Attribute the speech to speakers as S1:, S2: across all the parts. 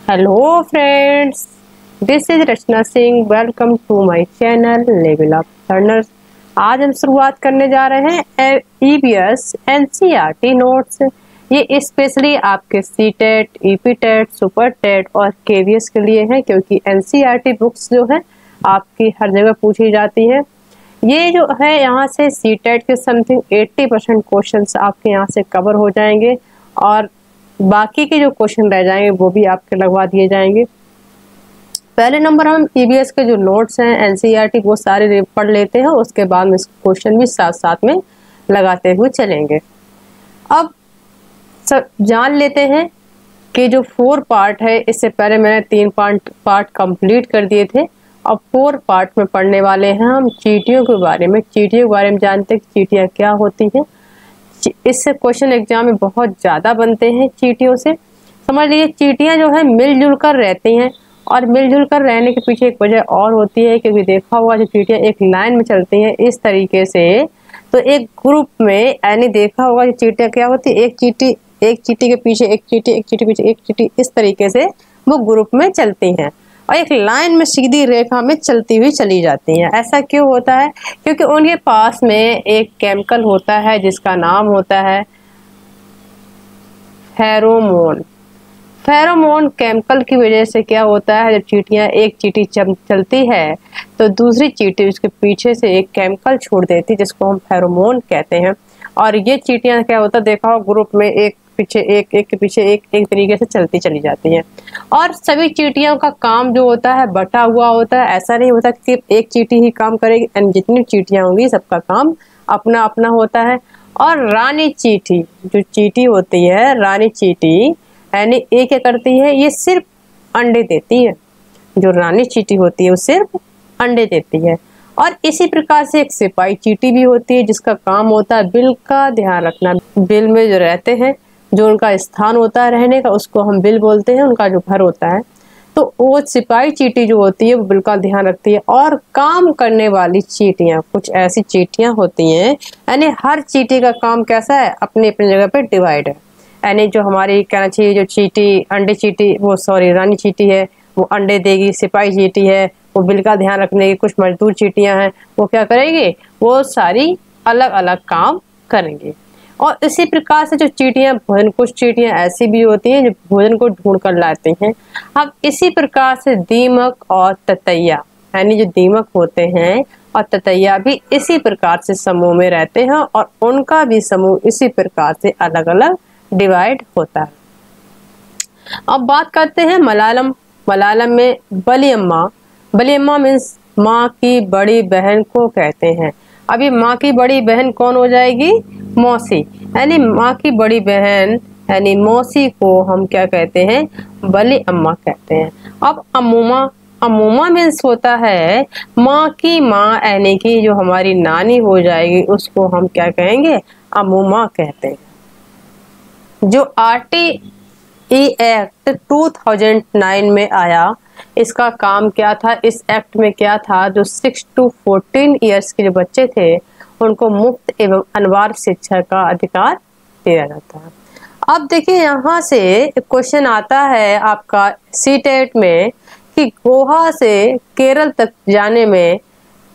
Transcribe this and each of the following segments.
S1: Hello friends, this is Rachna Singh. Welcome to my channel level up learners. आज हम शुरुआत करने जा रहे हैं ईवीएस एनसीईआरटी नोट्स। ये स्पेशली आपके सीटेट, ईपीटेट, सुपर टेट और केवीएस के लिए है, क्योंकि एनसीईआरटी बुक्स जो है आपकी हर जगह पूछी जाती है। ये जो है यहाँ से सीटेट के समथिंग 80% क्वेश्चंस आपके यहाँ से कवर हो जाएंगे और बाकी के जो क्वेश्चन रह जाएंगे वो भी आपके लगवा दिए जाएंगे। पहले नंबर हम ईवीएस के जो नोट्स हैं एनसीईआरटी वो सारे पढ़ लेते हैं, उसके बाद में क्वेश्चन भी साथ साथ में लगाते हुए चलेंगे। अब सब जान लेते हैं कि जो 4 पार्ट है, इससे पहले मैंने 3 पार्ट कंप्लीट कर दिए थे। अब 4 पार्ट में पढ़ने वाले हैं हम चींटियों के बारे में। चींटियों के बारे में जानते हैं कि चींटियाँ क्या होती हैं। इससे क्वेश्चन एग्जाम में बहुत ज़्यादा बनते हैं चींटियों से। समझ लीजिए चींटियाँ जो है मिलजुल कर रहती हैं, और मिलजुल कर रहने के पीछे एक वजह और होती है, क्योंकि देखा होगा जो चींटियाँ एक लाइन में चलती हैं इस तरीके से, तो एक ग्रुप में यानी देखा होगा जो चींटियाँ क्या होती है, एक चींटी के पीछे एक चींटी, एक चींटी पीछे एक चींटी, इस तरीके से वो ग्रुप में चलती हैं और एक लाइन में सीधी रेखा में चलती हुई चली जाती हैं। ऐसा क्यों होता है? क्योंकि उनके पास में एक केमिकल होता है जिसका नाम होता है फेरोमोन। फेरोमोन केमिकल की वजह से क्या होता है, जब चींटियां एक चींटी चलती है तो दूसरी चींटी उसके पीछे से एक केमिकल छोड़ देती है जिसको हम फेरोमोन कहते हैं। और ये चींटियां क्या होता है देखा हो ग्रुप में एक पीछे एक, एक के पीछे एक, एक तरीके से चलती चली जाती हैं। और सभी चींटियों का काम जो होता है बटा हुआ होता है। ऐसा नहीं होता कि एक चींटी ही काम करेगी, एंड जितनी चींटियां होंगी सबका काम अपना अपना होता है। और रानी चींटी जो चींटी होती है, रानी चींटी यानी ये क्या करती है, ये सिर्फ अंडे देती है। जो रानी चींटी होती है वो सिर्फ अंडे देती है। और इसी प्रकार से एक सिपाही चींटी भी होती है जिसका काम होता है बिल का ध्यान रखना। बिल में जो रहते हैं, जो उनका स्थान होता है रहने का, उसको हम बिल बोलते हैं, उनका जो घर होता है। तो वो सिपाही चींटी जो होती है वो बिल का ध्यान रखती है। और काम करने वाली चींटियां, कुछ ऐसी चींटियां होती हैं, यानी हर चींटी का काम कैसा है, अपनी अपनी जगह पे डिवाइड है। यानी जो हमारी कहना चाहिए जो चींटी अंडे चींटी वो सॉरी रानी चींटी है वो अंडे देगी, सिपाही चींटी है वो बिल का ध्यान रखने की, कुछ मजदूर चींटियां हैं वो क्या करेंगी, वो सारी अलग अलग काम करेंगी। और इसी प्रकार से जो चींटियां भोजन, कुछ चींटियां ऐसी भी होती हैं जो भोजन को ढूंढ कर लाती हैं। अब इसी प्रकार से दीमक और ततैया, यानी जो दीमक होते हैं और ततैया भी इसी प्रकार से समूह में रहते हैं और उनका भी समूह इसी प्रकार से अलग अलग डिवाइड होता है। अब बात करते हैं मलयालम। मलयालम में बलियम्मा। बलियम्मा मीन्स माँ की बड़ी बहन को कहते हैं। अब ये माँ की बड़ी बहन कौन हो जाएगी, मौसी। यानी माँ की बड़ी बहन यानी मौसी को हम क्या कहते हैं, बली अम्मा कहते हैं। अब अमूमा। अमूमा मीन्स होता है माँ की माँ, यानी कि जो हमारी नानी हो जाएगी उसको हम क्या कहेंगे, अमूमा कहते हैं। जो आरटीई एक्ट 2009 में आया, इसका काम क्या था, इस एक्ट में क्या था, जो 6 to 14 ईयर्स के जो बच्चे थे उनको मुफ्त एवं अनिवार्य शिक्षा का अधिकार दिया जाता है। अब देखिए यहाँ से क्वेश्चन आता है आपका सीटेट में कि गोवा से केरल तक जाने में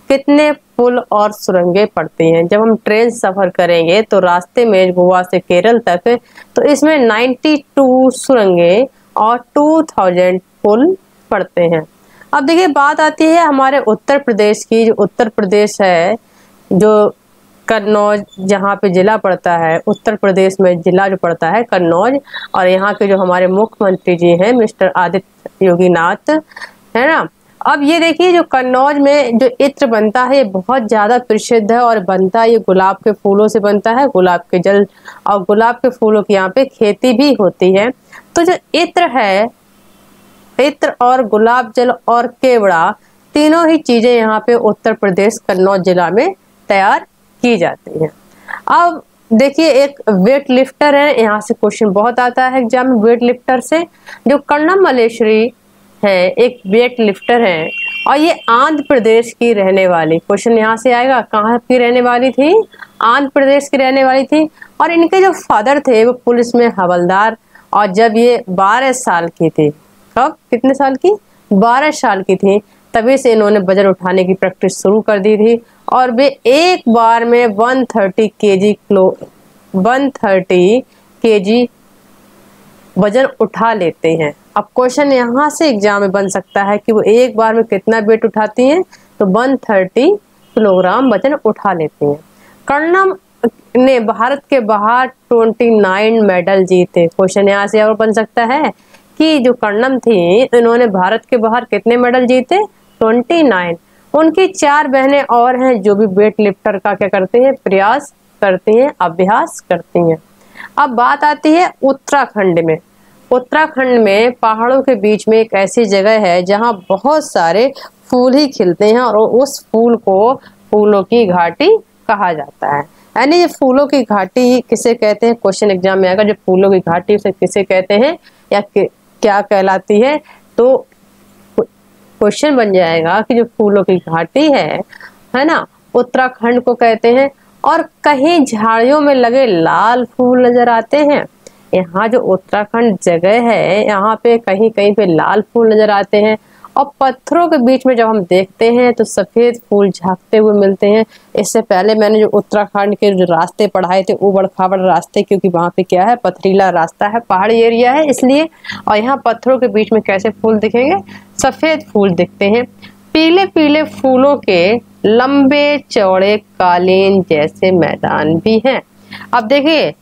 S1: कितने पुल और सुरंगें पड़ती हैं। जब हम ट्रेन सफर करेंगे तो रास्ते में गोवा से केरल तक, तो इसमें 92 सुरंगें और 2000 पुल पड़ते हैं। अब देखिए बात आती है हमारे उत्तर प्रदेश की। जो उत्तर प्रदेश है, जो कन्नौज जहाँ पे जिला पड़ता है, उत्तर प्रदेश में जिला जो पड़ता है कन्नौज, और यहाँ के जो हमारे मुख्यमंत्री जी हैं मिस्टर आदित्य योगी नाथ, है ना। अब ये देखिए जो कन्नौज में जो इत्र बनता है ये बहुत ज्यादा प्रसिद्ध है और बनता ये गुलाब के फूलों से बनता है, गुलाब के जल और गुलाब के फूलों की यहाँ पे खेती भी होती है। तो जो इत्र है, इत्र और गुलाब जल और केवड़ा तीनों ही चीजें यहाँ पे उत्तर प्रदेश कन्नौज जिला में तैयार की जाती हैं। अब देखिए एक वेट लिफ्टर है, यहाँ से क्वेश्चन बहुत आता है एग्जाम में वेट लिफ्टर से। जो कर्णम मल्लेश्वरी है एक वेट लिफ्टर है और ये आंध्र प्रदेश की रहने वाली, क्वेश्चन यहाँ से आएगा कहाँ की रहने वाली थी, आंध्र प्रदेश की रहने वाली थी। और इनके जो फादर थे वो पुलिस में हवलदार, और जब ये 12 साल की थी कब, कितने साल की, 12 साल की थी, तभी से इन्होंने वजन उठाने की प्रैक्टिस शुरू कर दी थी और वे एक बार में 130 केजी वजन उठा लेते हैं। अब क्वेश्चन यहाँ से एग्जाम में बन सकता है कि वो एक बार में कितना वेट उठाती हैं, तो 130 किलोग्राम वजन उठा लेती हैं। कर्णम ने भारत के बाहर 29 मेडल जीते। क्वेश्चन यहाँ से और बन सकता है कि जो कर्णम थी इन्होंने भारत के बाहर कितने मेडल जीते, 29। उनकी 4 बहनें और हैं जो भी वेट लिफ्टर का क्या करते हैं, प्रयास करती हैं, अभ्यास करती हैं। अब बात आती है उत्तराखंड में। उत्तराखंड में पहाड़ों के बीच में एक ऐसी जगह है जहां बहुत सारे फूल ही खिलते हैं और उस फूल को फूलों की घाटी कहा जाता है। यानी ये फूलों की घाटी किसे कहते हैं, क्वेश्चन एग्जाम में आएगा, जो फूलों की घाटी उसे किसे कहते हैं या क्या कहलाती है, तो क्वेश्चन बन जाएगा कि जो फूलों की घाटी है ना, उत्तराखंड को कहते हैं। और कहीं झाड़ियों में लगे लाल फूल नजर आते हैं। यहाँ जो उत्तराखंड जगह है यहाँ पे कहीं कहीं पे लाल फूल नजर आते हैं और पत्थरों के बीच में जब हम देखते हैं तो सफेद फूल झांकते हुए मिलते हैं। इससे पहले मैंने जो उत्तराखंड के जो रास्ते पढ़ाए थे उबड़ खाबड़ रास्ते, क्योंकि वहाँ पे क्या है, पथरीला रास्ता है, पहाड़ी एरिया है इसलिए। और यहाँ पत्थरों के बीच में कैसे फूल दिखेंगे, सफेद फूल दिखते हैं। पीले पीले फूलों के लंबे चौड़े कालीन जैसे मैदान भी हैं। अब देखिए,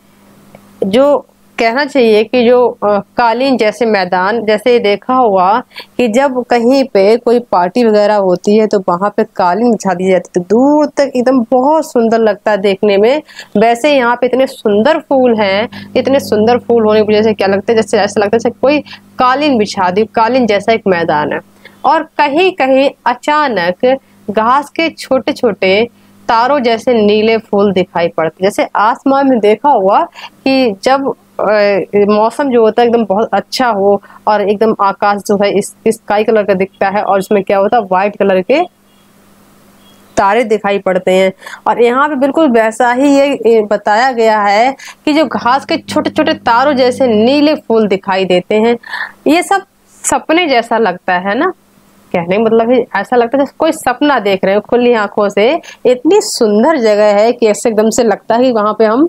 S1: जो कहना चाहिए कि जो कालीन जैसे मैदान, जैसे देखा होगा कि जब कहीं पे कोई पार्टी वगैरह होती है तो वहां पे कालीन बिछा दी जाती है तो दूर तक एकदम बहुत सुंदर लगता है देखने में। वैसे यहाँ पे इतने सुंदर फूल हैं, इतने सुंदर फूल होने की वजह से क्या लगता है, जैसे ऐसा लगता है जैसे कोई कालीन बिछा दी, कालीन जैसा एक मैदान है। और कहीं कहीं अचानक घास के छोटे छोटे तारों जैसे नीले फूल दिखाई पड़ते। जैसे आसमान में देखा हुआ कि जब मौसम जो होता है एकदम बहुत अच्छा हो और एकदम आकाश जो है इस स्काई कलर का दिखता है और उसमें क्या होता है, व्हाइट कलर के तारे दिखाई पड़ते हैं। और यहाँ पे बिल्कुल वैसा ही ये बताया गया है कि जो घास के छोटे छोटे तारों जैसे नीले फूल दिखाई देते हैं, ये सब सपने जैसा लगता है ना। कहने मतलब ऐसा लगता है जैसे कोई सपना देख रहे हो खुली आंखों से। इतनी सुंदर जगह है कि ऐसे एकदम से लगता है कि वहां पे हम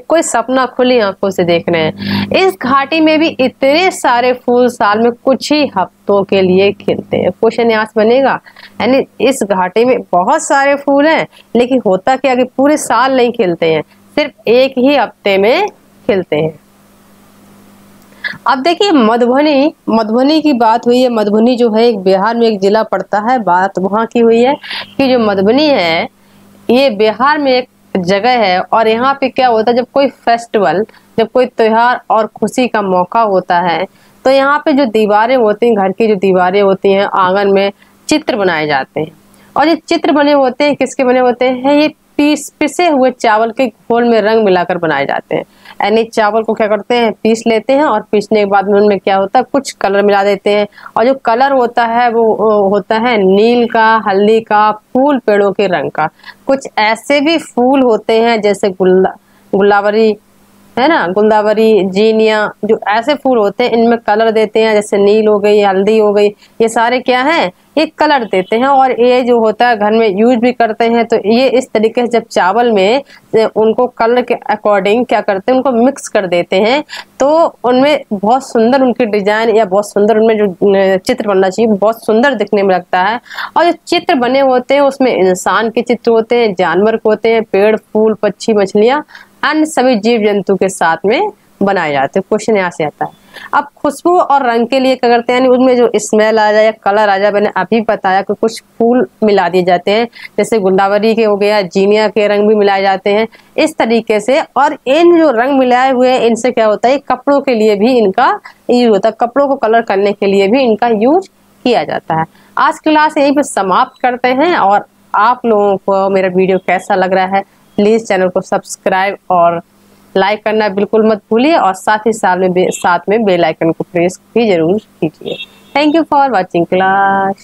S1: कोई सपना खुली आंखों से देख रहे हैं। इस घाटी में भी इतने सारे फूल साल में कुछ ही हफ्तों के लिए खिलते हैं। क्वेश्चन यहाँ से बनेगा, यानी इस घाटी में बहुत सारे फूल हैं लेकिन होता क्या कि पूरे साल नहीं खिलते हैं, सिर्फ एक ही हफ्ते में खिलते हैं। अब देखिए, मधुबनी की बात हुई है। मधुबनी जो है एक बिहार में एक जिला पड़ता है। बात वहां की हुई है कि जो मधुबनी है ये बिहार में एक जगह है और यहाँ पे क्या होता है, जब कोई फेस्टिवल, जब कोई त्योहार और खुशी का मौका होता है तो यहाँ पे जो दीवारें होती हैं, घर की जो दीवारें होती हैं, आंगन में चित्र बनाए जाते हैं। और ये चित्र बने होते हैं, किसके बने होते हैं, ये पिसे हुए चावल के घोल में रंग मिलाकर बनाए जाते हैं। यानी चावल को क्या करते हैं, पीस लेते हैं और पीसने के बाद में उनमें क्या होता है, कुछ कलर मिला देते हैं। और जो कलर होता है वो होता है नील का, हल्दी का, फूल पेड़ों के रंग का। कुछ ऐसे भी फूल होते हैं जैसे गुलावरी है ना, गुलदावरी, जीनिया, जो ऐसे फूल होते हैं इनमें कलर देते हैं, जैसे नील हो गई, हल्दी हो गई, ये सारे क्या हैं, ये कलर देते हैं। और ये जो होता है घर में यूज भी करते हैं। तो ये इस तरीके से जब चावल में उनको कलर के अकॉर्डिंग क्या करते हैं, उनको मिक्स कर देते हैं तो उनमें बहुत सुंदर उनकी डिजाइन या बहुत सुंदर उनमें जो चित्र बनना चाहिए बहुत सुंदर दिखने में लगता है। और जो चित्र बने होते हैं उसमें इंसान के चित्र होते हैं, जानवर के होते हैं, पेड़, फूल, पक्षी, मछलियां, अन्य सभी जीव जंतु के साथ में बनाए जाते हैं। क्वेश्चन यहाँ से आता है। अब खुशबू और रंग के लिए क्या करते हैं, उनमें जो स्मेल आ जाए या कलर आ जाए, मैंने अभी बताया कि कुछ फूल मिला दिए जाते हैं, जैसे गुलदावरी के हो गया, जीनिया के रंग भी मिलाए जाते हैं इस तरीके से। और इन जो रंग मिलाए हुए हैं इनसे क्या होता है, कपड़ों के लिए भी इनका यूज होता है, कपड़ों को कलर करने के लिए भी इनका यूज किया जाता है। आज क्लास यहीं पे समाप्त करते हैं। और आप लोगों को मेरा वीडियो कैसा लग रहा है प्लीज चैनल को सब्सक्राइब और लाइक करना बिल्कुल मत भूलिए और साथ में बेल आइकन को प्रेस भी जरूर कीजिए। Thank you for watching class.